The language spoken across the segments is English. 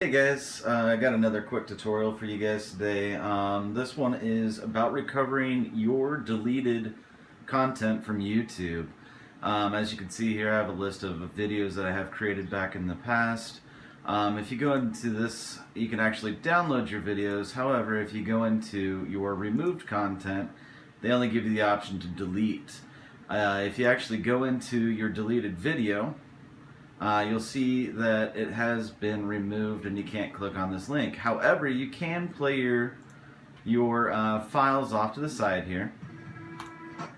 Hey guys, I got another quick tutorial for you guys today. This one is about recovering your deleted content from YouTube. As you can see here, I have a list of videos that I have created back in the past. If you go into this, you can actually download your videos. However, if you go into your removed content, they only give you the option to delete. If you actually go into your deleted video, you'll see that it has been removed and you can't click on this link. However, you can play your files off to the side here.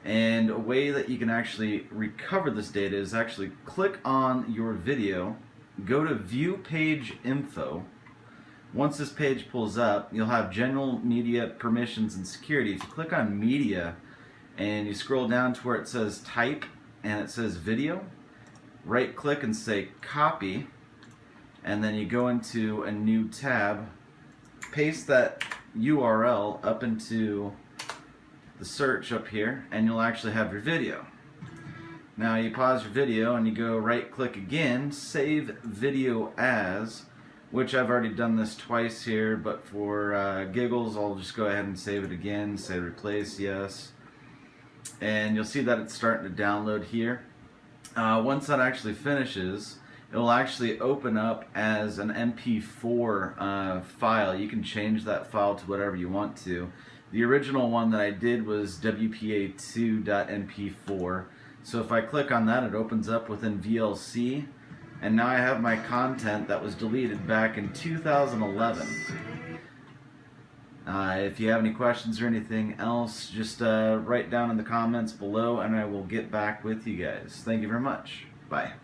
And a way that you can actually recover this data is actually click on your video, go to View Page Info. Once this page pulls up, you'll have General Media Permissions and Security. If you click on Media and you scroll down to where it says Type and it says Video, right click and say copy, and then you go into a new tab, paste that URL up into the search up here, and you'll actually have your video. Now you pause your video and you go right click again, save video as, which I've already done this twice here, but for giggles I'll just go ahead and save it again, say replace, yes, and you'll see that it's starting to download here. Once that actually finishes, it will actually open up as an MP4 file. You can change that file to whatever you want to. The original one that I did was WPA2 .mp4. So if I click on that, it opens up within VLC, and now I have my content that was deleted back in 2011. If you have any questions or anything else, just write down in the comments below and I will get back with you guys. Thank you very much. Bye.